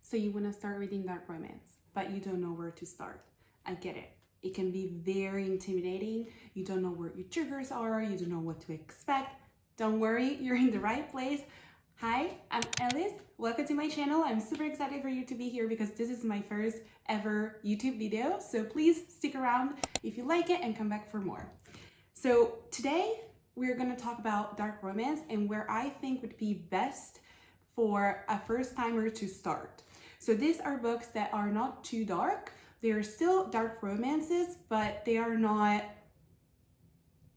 So you want to start reading dark romance, but you don't know where to start. I get it. It can be very intimidating. You don't know where your triggers are. You don't know what to expect. Don't worry, you're in the right place. Hi, I'm Alice. Welcome to my channel. I'm super excited for you to be here because this is my first ever YouTube video. So please stick around if you like it and come back for more. So today we're going to talk about dark romance and where I think would be best for a first timer to start. So these are books that are not too dark. They are still dark romances, but they are not,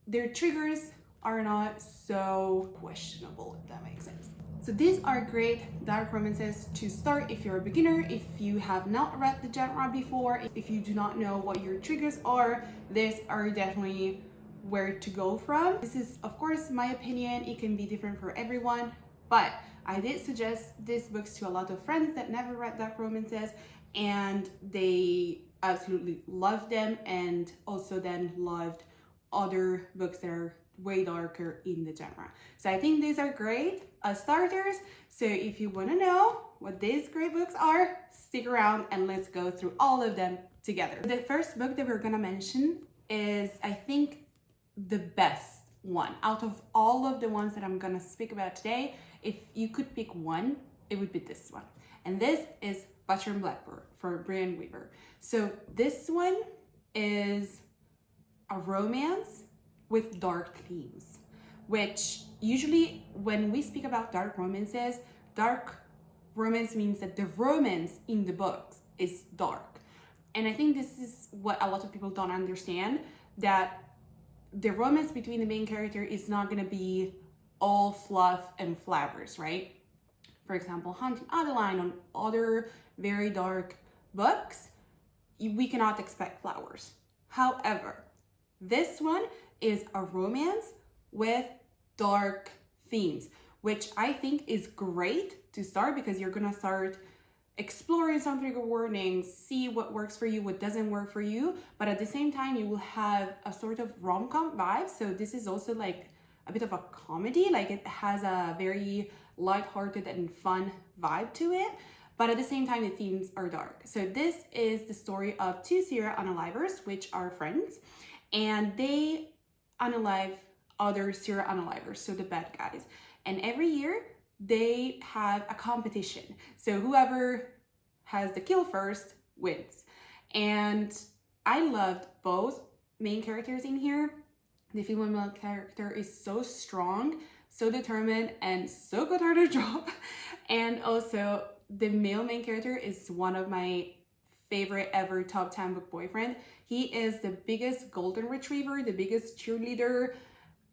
their triggers are not so questionable, if that makes sense. So these are great dark romances to start if you're a beginner, if you have not read the genre before, if you do not know what your triggers are, these are definitely where to go from. This is, of course, my opinion. It can be different for everyone, but I did suggest these books to a lot of friends that never read dark romances, and they absolutely loved them, and also then loved other books that are way darker in the genre. So I think these are great as starters. So if you want to know what these great books are, stick around and let's go through all of them together. The first book that we're gonna mention is, I think, the best one out of all of the ones that I'm gonna speak about today. If you could pick one, it would be this one. And this is Butter and Blackbird for Brian Weaver. So this one is a romance with dark themes, which usually when we speak about dark romances, dark romance means that the romance in the books is dark. And I think this is what a lot of people don't understand, that the romance between the main character is not gonna be all fluff and flowers, right? For example, Hunting Adeline on other very dark books, we cannot expect flowers. However, this one is a romance with dark themes, which I think is great to start because you're gonna start exploring some trigger warnings, see what works for you, what doesn't work for you, but at the same time you will have a sort of rom-com vibe. So this is also like a bit of a comedy, like it has a very light-hearted and fun vibe to it, but at the same time the themes are dark. So this is the story of two serial unalivers, which are friends, and they unalive other serial unalivers, so the bad guys. And every year they have a competition. So whoever has the kill first wins. And I loved both main characters in here. The female character is so strong, so determined, and so good at her job. And also the male main character is one of my favorite ever top 10 book boyfriend. He is the biggest golden retriever, the biggest cheerleader,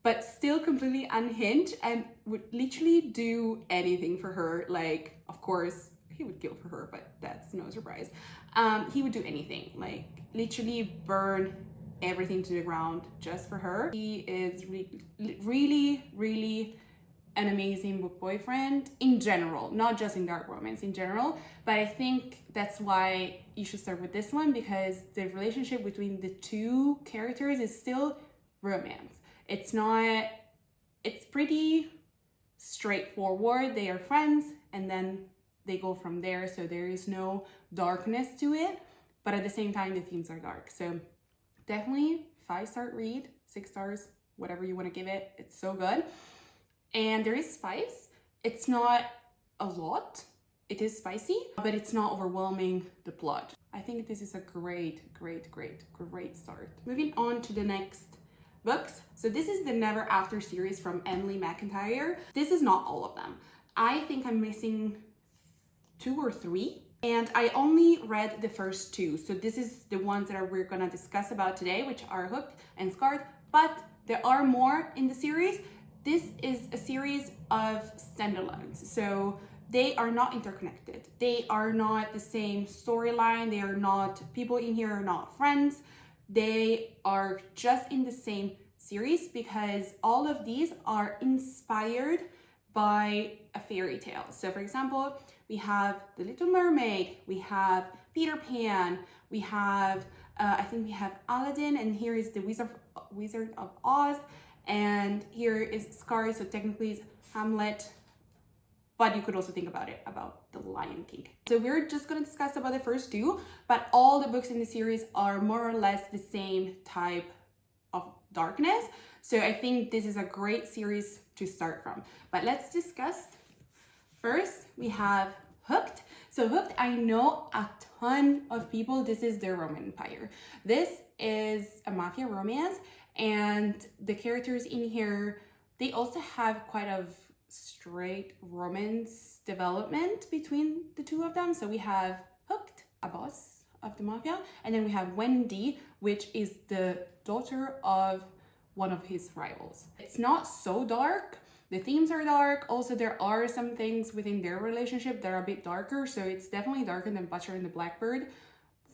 but still completely unhinged and would literally do anything for her. Like, of course, he would kill for her, but that's no surprise. He would do anything, like literally burn everything to the ground just for her. He is really an amazing book boyfriend in general, not just in dark romance, in general. But I think that's why you should start with this one, because the relationship between the two characters is still romance. It's not, it's pretty straightforward. They are friends and then they go from there. So there is no darkness to it, but at the same time, the themes are dark. So definitely 5-star read, 6 stars, whatever you want to give it. It's so good. And there is spice. It's not a lot. It is spicy, but it's not overwhelming the plot. I think this is a great start. Moving on to the next books. So this is the Never After series from Emily McIntyre. This is not all of them. I think I'm missing 2 or 3. And I only read the first 2. So this is the ones that we're gonna discuss about today, which are Hooked and Scarred, but there are more in the series. This is a series of standalones. So they are not interconnected. They are not the same storyline. They are not, people in here are not friends. They are just in the same series because all of these are inspired by a fairy tale. So for example, we have The Little Mermaid, we have Peter Pan, we have, I think we have Aladdin, and here is the Wizard of Oz, and here is Scar, so technically it's Hamlet, but you could also think about it about the Lion King. So we're just going to discuss about the first two, but all the books in the series are more or less the same type of darkness. So I think this is a great series to start from. But let's discuss. First, we have Hooked. So Hooked, I know a ton of people, this is their Roman Empire. This is a mafia romance, and the characters in here, they also have quite a straight romance development between the two of them. So we have Hooked, a boss of the mafia, and then we have Wendy, which is the daughter of one of his rivals. It's not so dark. The themes are dark. Also, there are some things within their relationship that are a bit darker. So it's definitely darker than Butcher and the Blackbird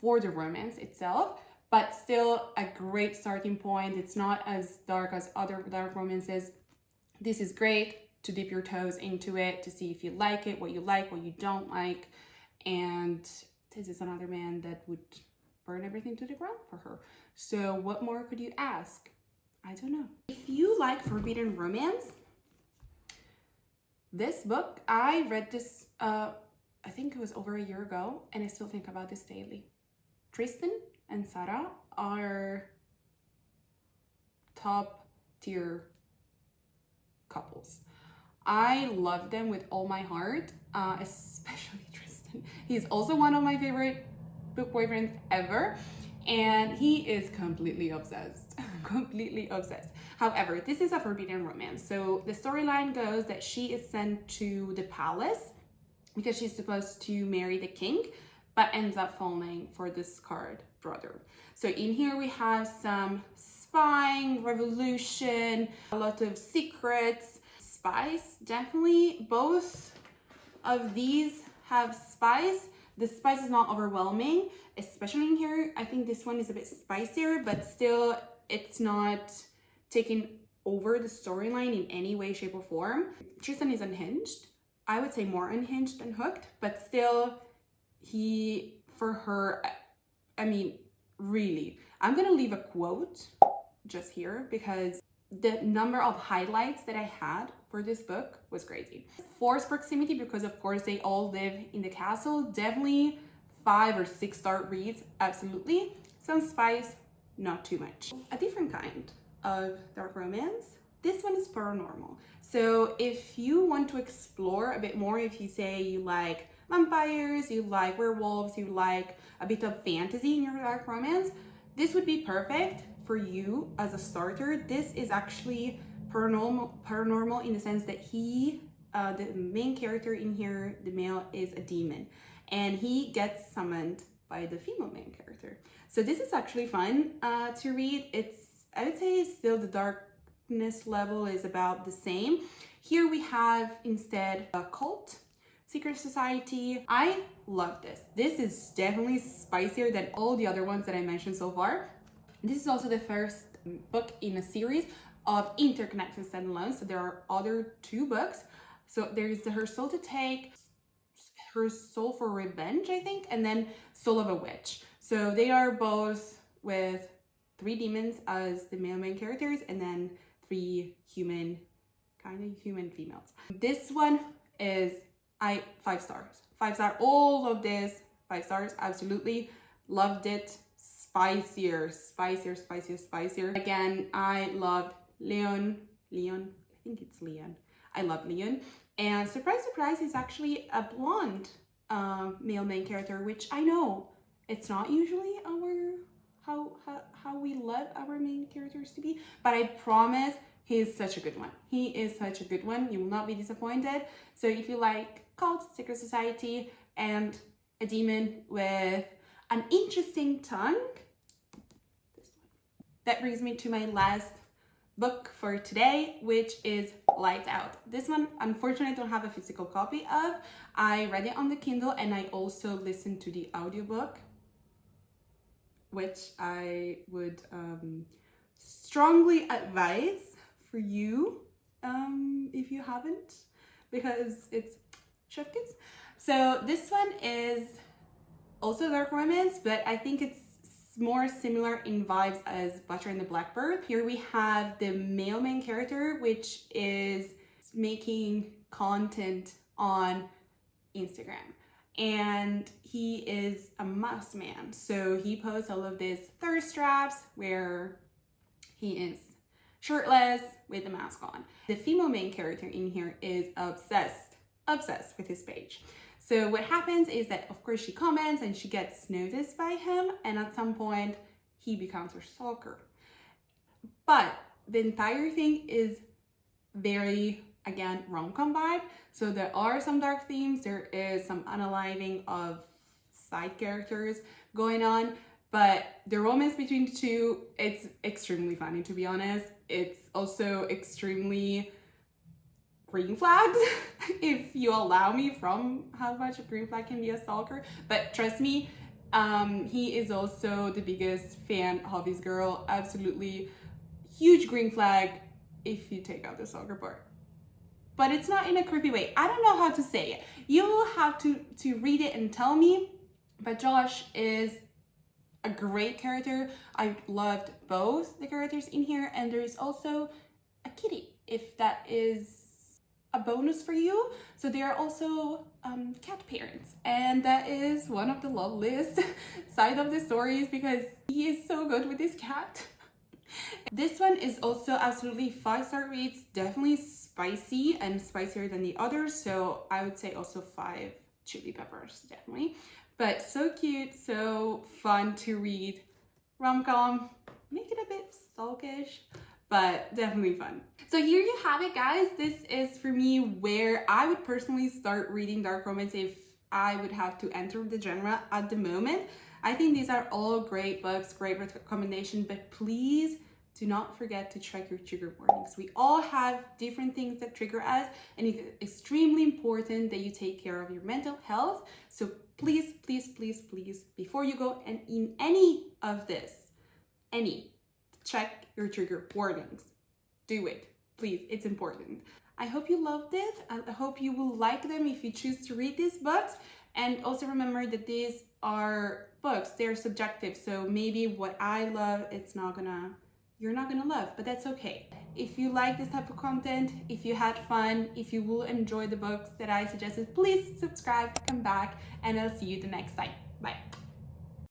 for the romance itself, but still a great starting point. It's not as dark as other dark romances. This is great to dip your toes into it, to see if you like it, what you don't like. And this is another man that would burn everything to the ground for her. So what more could you ask? I don't know. If you like forbidden romance, this book, I read this, I think it was over a year ago, and I still think about this daily. Tristan and Sarah are top tier couples. I love them with all my heart, especially Tristan. He's also one of my favorite book boyfriends ever, and he is completely obsessed. Completely obsessed. However, this is a forbidden romance. So the storyline goes that she is sent to the palace because she's supposed to marry the king, but ends up falling for the scarred brother. So in here we have some spying, revolution, a lot of secrets, spice. Definitely both of these have spice. The spice is not overwhelming, especially in here. I think this one is a bit spicier, but still it's not taking over the storyline in any way, shape, or form. Tristan is unhinged. I would say more unhinged than Hooked, but still he, for her, I mean, really. I'm gonna leave a quote just here because the number of highlights that I had for this book was crazy. Forced proximity, because of course they all live in the castle. Definitely 5 or 6 star reads, absolutely. Some spice, not too much. A different kind of dark romance. This one is paranormal. So if you want to explore a bit more, if you say you like vampires, you like werewolves, you like a bit of fantasy in your dark romance, this would be perfect for you as a starter. This is actually paranormal in the sense that he, the main character in here, the male, is a demon, and he gets summoned by the female main character. So this is actually fun to read. It's, I would say still the darkness level is about the same. Here we have instead a cult, secret society. I love this. This is definitely spicier than all the other ones that I mentioned so far. This is also the first book in a series of interconnected standalones. So there are other 2 books. So there is Her Soul to Take, Her Soul for Revenge, I think, and then Soul of a Witch. So they are both with 3 demons as the male main characters, and then 3 human, kind of human females. This one is 5 stars. 5 star, all of this 5 stars, absolutely loved it. Spicier. Again, I loved Leon, I think it's Leon. I love Leon. And surprise, surprise, he's actually a blonde male main character, which I know it's not usually how we love our main characters to be, but I promise he's such a good one. He is such a good one. You will not be disappointed. So if you like cult, secret society, and a demon with an interesting tongue, this one. That brings me to my last book for today, which is Lights Out. This one, unfortunately, I don't have a physical copy of. I read it on the Kindle, and I also listened to the audiobook, which I would strongly advise for you if you haven't, because it's chef kiss. So this one is also dark romance, but I think it's more similar in vibes as Butcher and the Blackbird. Here we have the male main character, which is making content on Instagram. And he is a masked man. So he posts all of these thirst traps where he is shirtless with a mask on. The female main character in here is obsessed with his page. So what happens is that, of course, she comments and she gets noticed by him, and at some point he becomes her stalker. But the entire thing is very, again, rom-com vibe. So there are some dark themes, there is some unaliving of side characters going on, but the romance between the two, it's extremely funny, to be honest. It's also extremely green flags, if you allow me, from how much a green flag can be a stalker. But trust me, he is also the biggest fan of his girl. Absolutely huge green flag if you take out the stalker part. But it's not in a creepy way. I don't know how to say it. You will have to read it and tell me. But Josh is a great character. I loved both the characters in here, and there is also a kitty, if that is a bonus for you. So they are also cat parents, and that is one of the loveliest side of the stories because he is so good with his cat. This one is also absolutely 5-star reads, definitely spicy and spicier than the others, so I would say also 5 chili peppers, definitely. But so cute, so fun to read. Rom-com, make it a bit stalkish, but definitely fun. So here you have it, guys. This is for me where I would personally start reading dark romance if I would have to enter the genre at the moment. I think these are all great books, great recommendations, but please do not forget to check your trigger warnings. We all have different things that trigger us, and it's extremely important that you take care of your mental health. So please, please, please, please, before you go and in any of this, check your trigger warnings. Do it, please, it's important. I hope you loved it. I hope you will like them if you choose to read these books. And also remember that these are books, they're subjective. So maybe what I love, you're not gonna love, but that's okay. If you like this type of content, if you had fun, if you will enjoy the books that I suggested, please subscribe, come back, and I'll see you the next time. Bye.